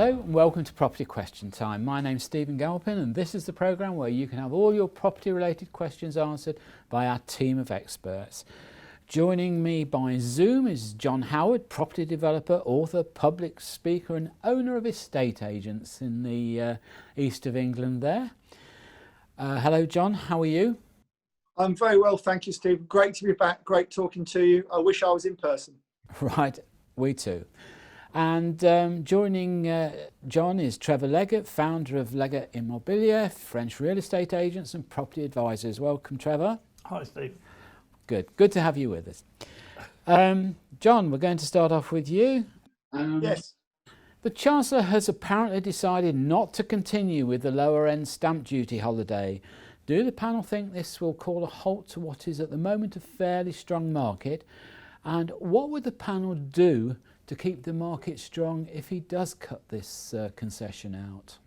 Hello and welcome to Property Question Time. My name's Stephen Galpin and this is the programme where you can have all your property related questions answered by our team of experts. Joining me by Zoom is John Howard, property developer, author, public speaker and owner of estate agents in the east of England there. Hello John, how are you? I'm very well, thank you Steve. Great to be back, great talking to you. I wish I was in person. Right, we too. And joining John is Trevor Leggett, founder of Leggett Immobilier, French real estate agents and property advisors. Welcome, Trevor. Hi, Steve. Good to have you with us. John, we're going to start off with you. Yes. The Chancellor has apparently decided not to continue with the lower end stamp duty holiday. Do the panel think this will call a halt to what is at the moment a fairly strong market? And what would the panel do to keep the market strong if he does cut this concession out?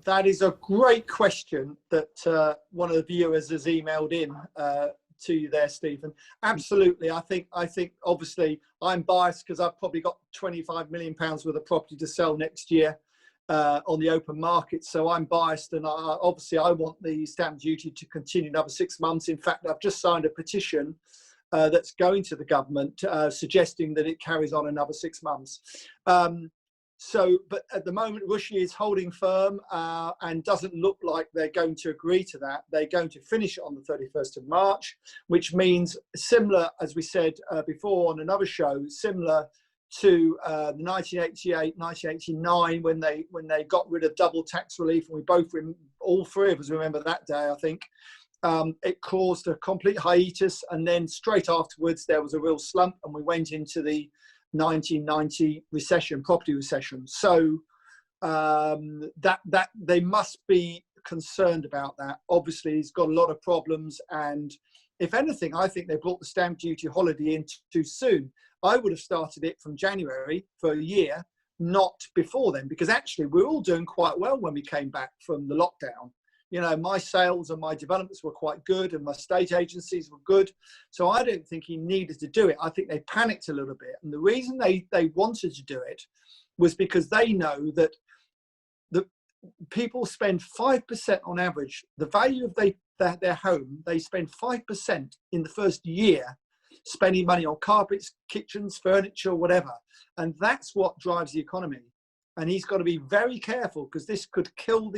That is a great question that one of the viewers has emailed in to you there, Stephen. Absolutely. I think obviously I'm biased because I've probably got £25 million worth of property to sell next year on the open market. So I'm biased and obviously I want the stamp duty to continue another 6 months. In fact, I've just signed a petition that's going to the government suggesting that it carries on another 6 months. But at the moment, Russia is holding firm and doesn't look like they're going to agree to that. They're going to finish it on the 31st of March, which means similar, as we said before on another show, similar to the 1988, 1989 when they got rid of double tax relief, and all three of us remember that day, I think. It caused a complete hiatus, and then straight afterwards there was a real slump and we went into the 1990 recession, property recession. So that they must be concerned about that. Obviously he's got a lot of problems, and if anything I think they brought the stamp duty holiday in too soon. I would have started it from January for a year, not before then, because actually we're all doing quite well when we came back from the lockdown. You know, my sales and my developments were quite good and my estate agencies were good. So I don't think he needed to do it. I think they panicked a little bit. And the reason they wanted to do it was because they know that the people spend 5% on average. The value of their home, they spend 5% in the first year spending money on carpets, kitchens, furniture, whatever. And that's what drives the economy. And he's got to be very careful because this could kill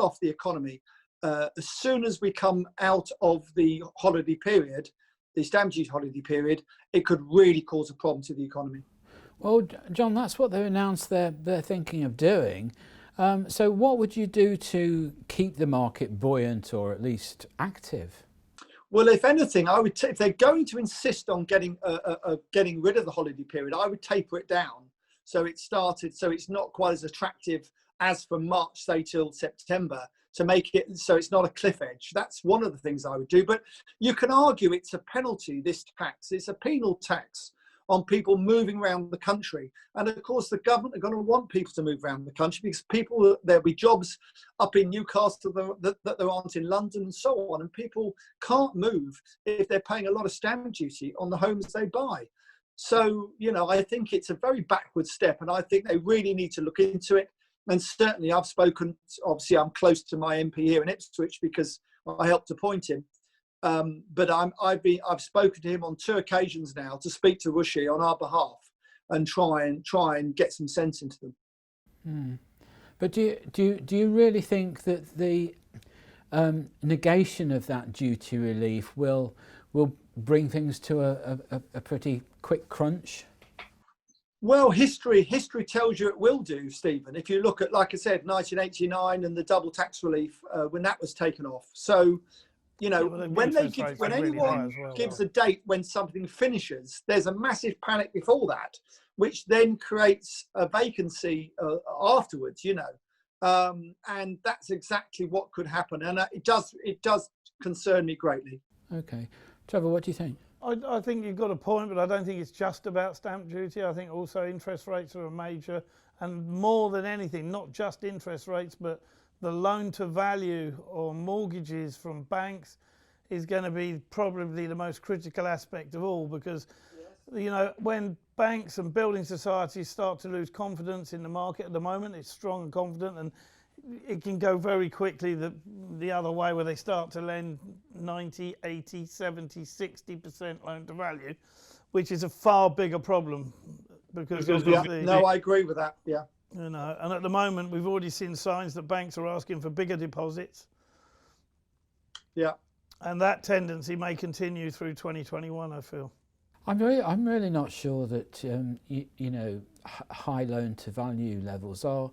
off the economy as soon as we come out of the holiday period, the stamp duty holiday period. It could really cause a problem to the economy. Well, John, that's what they announced they're thinking of doing. So what would you do to keep the market buoyant or at least active? Well, if anything, I would if they're going to insist on getting rid of the holiday period, I would taper it down so it's not quite as attractive as from March, say, till September, to make it so it's not a cliff edge. That's one of the things I would do. But you can argue it's a penalty, this tax. It's a penal tax on people moving around the country. And of course, the government are going to want people to move around the country because there'll be jobs up in Newcastle that there aren't in London and so on. And people can't move if they're paying a lot of stamp duty on the homes they buy. So, you know, I think it's a very backward step, and I think they really need to look into it. And certainly I've spoken, obviously I'm close to my MP here in Ipswich because I helped appoint him. But I've spoken to him on 2 occasions now to speak to Russia on our behalf and try and get some sense into them. But do you really think that the negation of that duty relief will bring things to a pretty quick crunch? Well, history tells you it will do, Stephen. If you look at, like I said, 1989 and the double tax relief when that was taken off. So, you know, when anyone gives a date when something finishes, there's a massive panic before that, which then creates a vacancy afterwards. You know, and that's exactly what could happen, and it does concern me greatly. Okay, Trevor, what do you think? I think you've got a point, but I don't think it's just about stamp duty. I think also interest rates are a major, and more than anything, not just interest rates, but the loan to value or mortgages from banks is going to be probably the most critical aspect of all, because you know, when banks and building societies start to lose confidence in the market at the moment. It's strong and confident, and it can go very quickly the other way, where they start to lend 90, 80, 70, 60% loan to value, which is a far bigger problem because obviously, no, I agree with that. Yeah. You know, and at the moment we've already seen signs that banks are asking for bigger deposits. Yeah. And that tendency may continue through 2021, I feel. I'm really not sure that you know, high loan to value levels are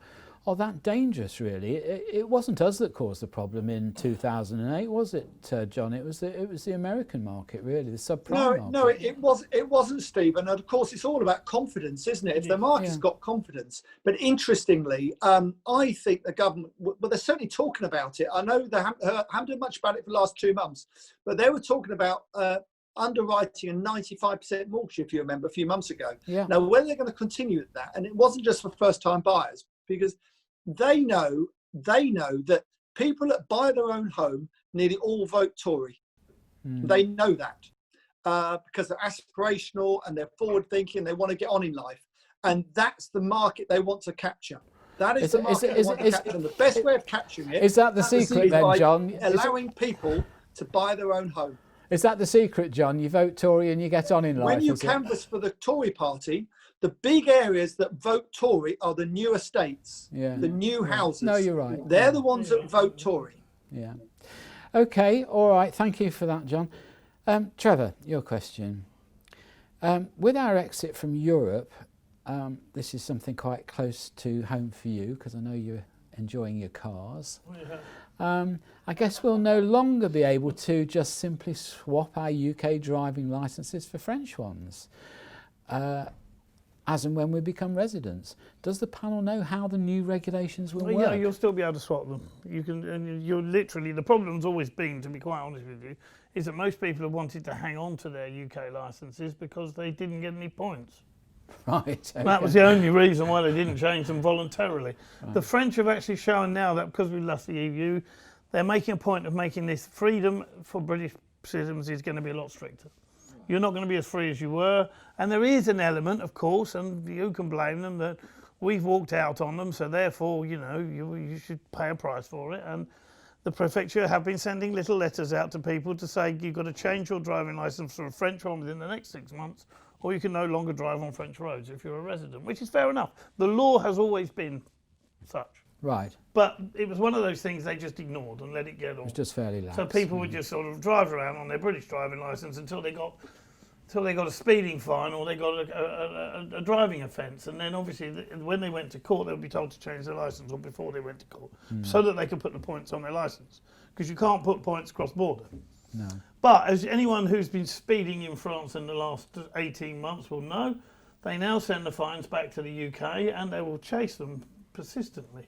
that dangerous, really. It wasn't us that caused the problem in 2008, was it, John? It was the American market, really, the subprime market. No, it wasn't, Stephen. And of course, it's all about confidence, isn't it? If the market's got confidence. But interestingly, I think the government, well, they're certainly talking about it. I know they haven't done much about it for the last 2 months, but they were talking about underwriting a 95% mortgage, if you remember, a few months ago. Yeah. Now, whether they're going to continue with that, and it wasn't just for first-time buyers, because they know that people that buy their own home nearly all vote Tory. They know that because they're aspirational and they're forward-thinking. They want to get on in life, and that's the market they want to capture. That is the market they want to capture. And the best way of capturing it is that the secret, then, John? Allowing people to buy their own home. Is that the secret, John? You vote Tory and you get on in life. When you canvass for the Tory party, the big areas that vote Tory are the new estates, the new houses. No, you're right. They're the ones that vote Tory. Yeah. Okay, all right. Thank you for that, John. Trevor, your question. With our exit from Europe, this is something quite close to home for you, because I know you're enjoying your cars. I guess we'll no longer be able to just simply swap our UK driving licences for French ones. As and when we become residents. Does the panel know how the new regulations will work? Yeah, you'll still be able to swap them. You can, and you're literally, the problem's always been, to be quite honest with you, is that most people have wanted to hang on to their UK licences because they didn't get any points. Right. Okay. That was the only reason why they didn't change them voluntarily. Right. The French have actually shown now that because we left the EU, they're making a point of making this freedom for British citizens is going to be a lot stricter. You're not going to be as free as you were. And there is an element, of course, and you can blame them, that we've walked out on them, so therefore, you know, you should pay a price for it. And the prefecture have been sending little letters out to people to say you've got to change your driving licence for a French one within the next 6 months, or you can no longer drive on French roads if you're a resident, which is fair enough. The law has always been such. Right. But it was one of those things they just ignored and let it get on. It was just fairly lax. So people would just sort of drive around on their British driving licence until they got a speeding fine or they got a driving offence. And then obviously when they went to court, they would be told to change their licence or before they went to court so that they could put the points on their licence. Because you can't put points cross-border. No. But as anyone who's been speeding in France in the last 18 months will know, they now send the fines back to the UK and they will chase them persistently.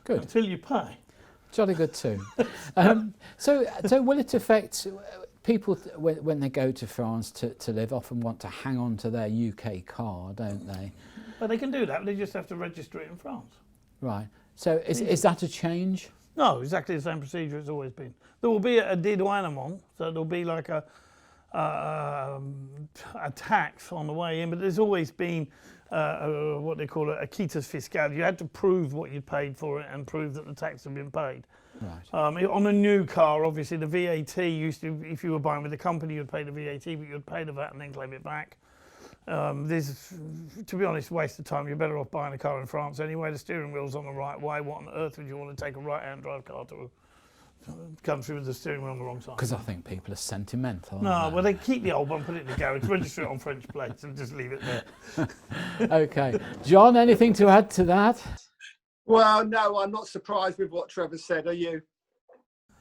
Good. Until you pay. Jolly good too. So will it affect people when they go to France to live, often want to hang on to their UK car, don't they? Well, they can do that, but they just have to register it in France. Right. So is that a change? No, exactly the same procedure it's always been. There will be a dédouanement, so there'll be like a tax on the way in, but there's always been what they call a quitus fiscale. You had to prove what you'd paid for it and prove that the tax had been paid. Right. On a new car, obviously the VAT used to, if you were buying with a company, you'd pay the VAT, but you'd pay the VAT and then claim it back. There's, to be honest, a waste of time. You're better off buying a car in France anyway. The steering wheel's on the right way. What on earth would you want to take a right-hand drive car to a country with the steering wheel on the wrong side? Because I think people are sentimental. No, well, they keep the old one, put it in the garage, register it on French plates and just leave it there. Okay. John, anything to add to that? Well, no, I'm not surprised with what Trevor said, are you?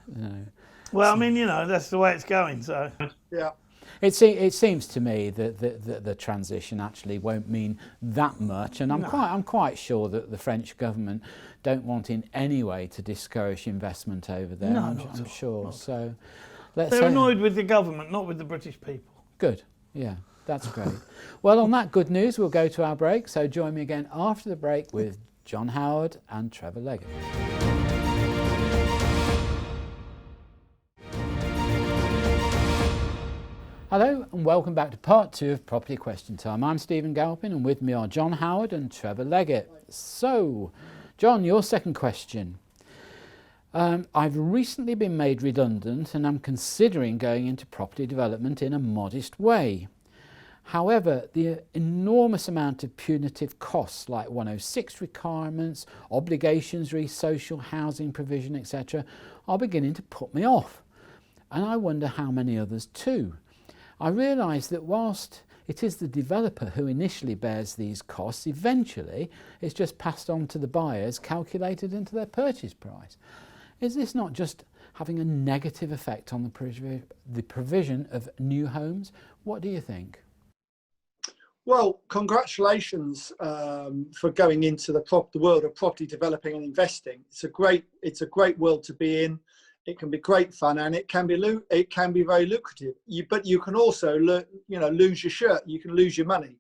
No. Well, I mean, you know, that's the way it's going, so. Yeah. It seems to me that the transition actually won't mean that much, and I'm quite sure that the French government don't want in any way to discourage investment over there. I'm sure. So they're annoyed with the government, not with the British people. Good. Yeah, that's great. Well, on that good news, we'll go to our break. So join me again after the break with John Howard and Trevor Leggett. Hello and welcome back to part 2 of Property Question Time. I'm Stephen Galpin and with me are John Howard and Trevor Leggett. So, John, your second question. I've recently been made redundant and I'm considering going into property development in a modest way. However, the enormous amount of punitive costs like 106 requirements, obligations re social housing provision, etc. are beginning to put me off. And I wonder how many others too. I realise that whilst it is the developer who initially bears these costs, eventually it's just passed on to the buyers, calculated into their purchase price. Is this not just having a negative effect on the provision of new homes? What do you think? Well, congratulations for going into the world of property developing and investing. It's a great world to be in. It can be great fun and it can be very lucrative. But you can also lose your shirt. You can lose your money.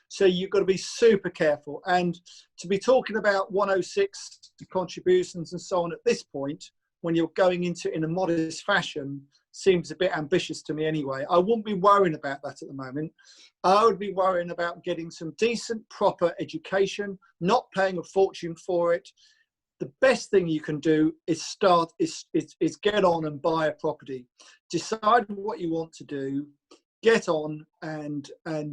So you've got to be super careful. And to be talking about 106 contributions and so on at this point, when you're going into it in a modest fashion, seems a bit ambitious to me anyway. I wouldn't be worrying about that at the moment. I would be worrying about getting some decent, proper education, not paying a fortune for it. The best thing you can do is get on and buy a property. Decide what you want to do, get on and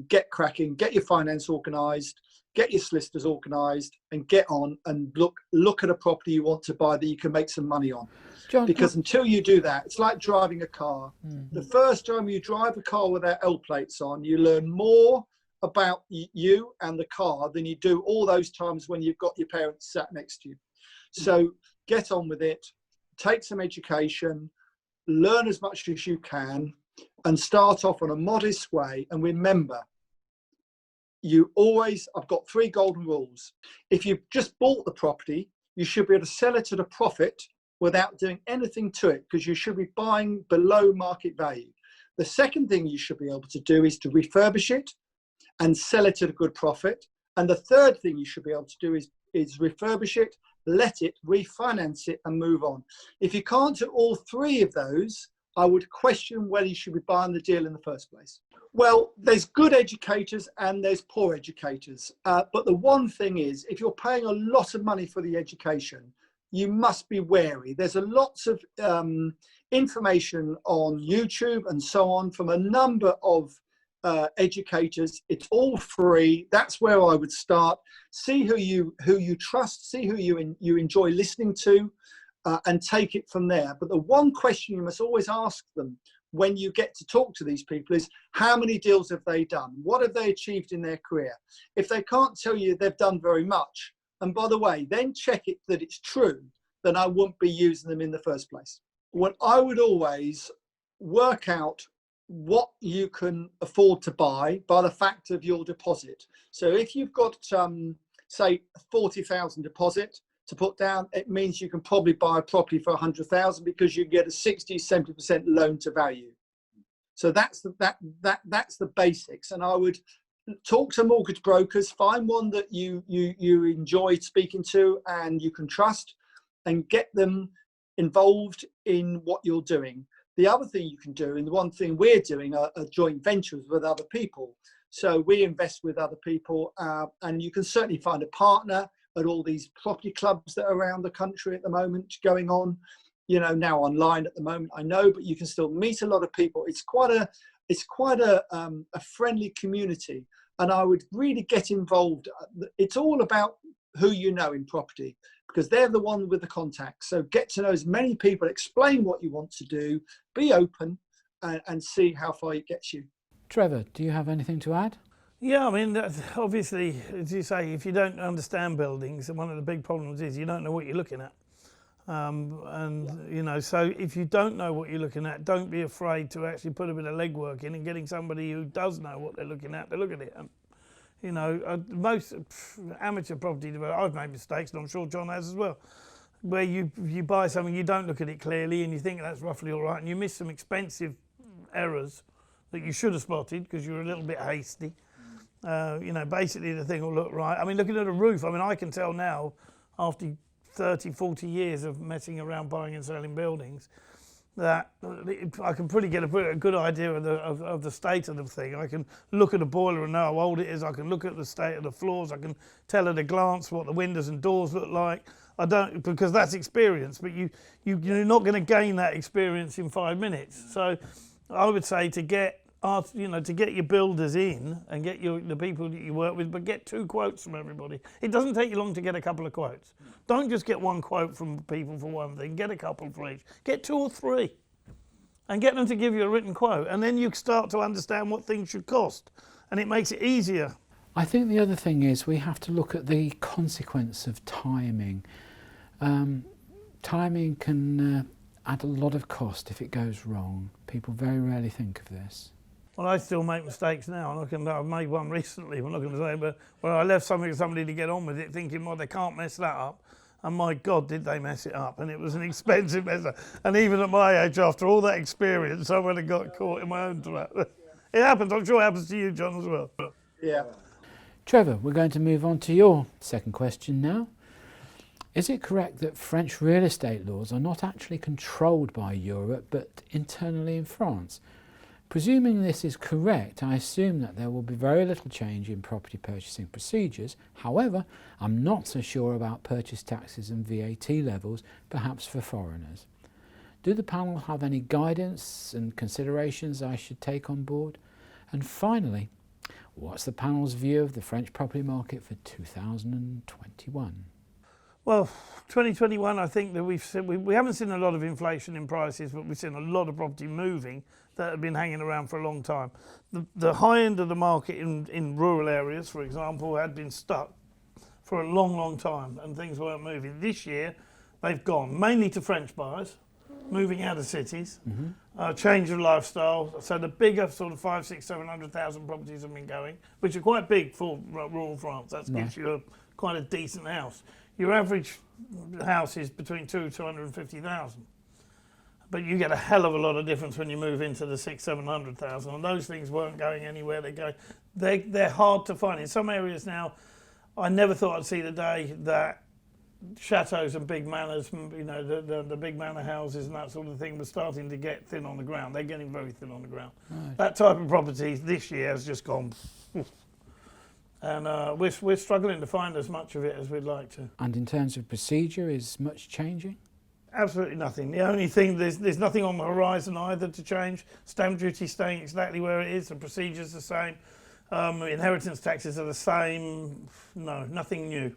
get cracking, get your finance organised, get your solicitors organised and get on and look at a property you want to buy that you can make some money on. John, because until you do that, it's like driving a car. Mm-hmm. The first time you drive a car without L plates on, you learn more about you and the car than you do all those times when you've got your parents sat next to you. So get on with it, take some education, learn as much as you can and start off on a modest way. And remember, I've got 3 golden rules. If you've just bought the property, you should be able to sell it at a profit without doing anything to it because you should be buying below market value. The second thing you should be able to do is to refurbish it and sell it at a good profit. And the third thing you should be able to do is refurbish it, let it, refinance it and move on. If you can't do all 3 of those, I would question whether you should be buying the deal in the first place. Well, there's good educators and there's poor educators. But the one thing is, if you're paying a lot of money for the education, you must be wary. There's a lots of information on YouTube and so on from a number of educators. It's all free. That's where I would start. See who you trust, see who you enjoy listening to, and take it from there. But the one question you must always ask them when you get to talk to these people is, how many deals have they done? What have they achieved in their career? If they can't tell you they've done very much, and by the way, then check it that it's true, then I wouldn't be using them in the first place. When I would always work out what you can afford to buy by the fact of your deposit. So if you've got, say, 40,000 deposit to put down, it means you can probably buy a property for 100,000 because you get a 60-70% loan to value. So that's the basics. And I would talk to mortgage brokers, find one that you enjoy speaking to and you can trust, and get them involved in what you're doing. The other thing you can do, and the one thing we're doing, are joint ventures with other people. So we invest with other people, and you can certainly find a partner at all these property clubs that are around the country at the moment going on. Now online at the moment, I know, but you can still meet a lot of people. It's quite a friendly community, and I would really get involved. It's all about who you know in property, because they're the one with the contacts. So get to know as many people, explain what you want to do, be open, and see how far it gets you. Trevor, do you have anything to add? Yeah, I mean, obviously, as you say, if you don't understand buildings, and one of the big problems is you don't know what you're looking at. So if you don't know what you're looking at, don't be afraid to actually put a bit of legwork in and getting somebody who does know what they're looking at to look at it. Most amateur property developers, I've made mistakes, and I'm sure John has as well, where you buy something, you don't look at it clearly, and you think that's roughly all right, and you miss some expensive errors that you should have spotted because you were a little bit hasty. Basically the thing will look right. I mean, looking at a roof, I can tell now, after 30, 40 years of messing around buying and selling buildings, that I can pretty get a good idea of the state of the thing. I can look at a boiler and know how old it is. I can look at the state of the floors. I can tell at a glance what the windows and doors look like. I don't, because that's experience, but you're not going to gain that experience in 5 minutes. So I would say to get your builders in and get the people that you work with, but get 2 quotes from everybody. It doesn't take you long to get a couple of quotes. Don't just get 1 quote from people for one thing, get a couple for each. Get 2 or 3 and get them to give you a written quote, and then you start to understand what things should cost, and it makes it easier. I think the other thing is we have to look at the consequence of timing. Timing can add a lot of cost if it goes wrong. People very rarely think of this. Well, I still make mistakes now, and I've made one recently, I'm not going to say, but where I left something for somebody to get on with it, thinking, well, they can't mess that up. And my God, did they mess it up. And it was an expensive mess up. And even at my age, after all that experience, I went and got caught in my own trap. It happens, I'm sure it happens to you, John, as well. Yeah. Trevor, we're going to move on to your second question now. Is it correct that French real estate laws are not actually controlled by Europe, but internally in France? Presuming this is correct, I assume that there will be very little change in property purchasing procedures. However, I'm not so sure about purchase taxes and VAT levels, perhaps for foreigners. Do the panel have any guidance and considerations I should take on board? And finally, what's the panel's view of the French property market for 2021? Well, 2021, I think that we haven't seen a lot of inflation in prices, but we've seen a lot of property moving that have been hanging around for a long time. The high end of the market in rural areas, for example, had been stuck for a long, long time, and things weren't moving. This year, they've gone mainly to French buyers, moving out of cities, change of lifestyle. So the bigger sort of 500, 600, 700,000 properties have been going, which are quite big for rural France. That gives you quite a decent house. Your average house is between 250,000, but you get a hell of a lot of difference when you move into the 600,000, 700,000, and those things weren't going anywhere. They're hard to find in some areas now. I never thought I'd see the day that chateaus and big manors, the big manor houses and that sort of thing, were starting to get thin on the ground. They're getting very thin on the ground. Right. That type of property this year has just gone. And we're struggling to find as much of it as we'd like to. And in terms of procedure, is much changing? Absolutely nothing. The only thing, there's nothing on the horizon either to change. Stamp duty staying exactly where it is, the procedure's the same. Inheritance taxes are the same. No, nothing new.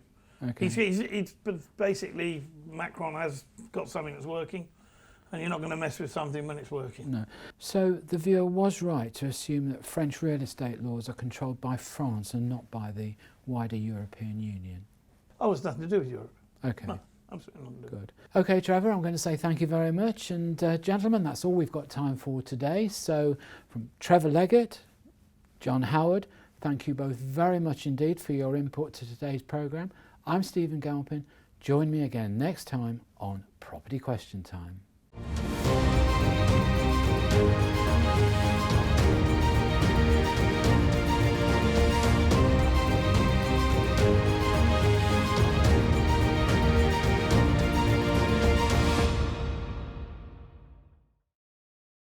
Okay. He's basically, Macron has got something that's working, and you're not going to mess with something when it's working. No. So the viewer was right to assume that French real estate laws are controlled by France and not by the wider European Union. Oh, it's nothing to do with Europe. Okay. No, absolutely nothing to do. Good. Okay, Trevor, I'm going to say thank you very much. And gentlemen, that's all we've got time for today. So from Trevor Leggett, John Howard, thank you both very much indeed for your input to today's programme. I'm Stephen Galpin. Join me again next time on Property Question Time.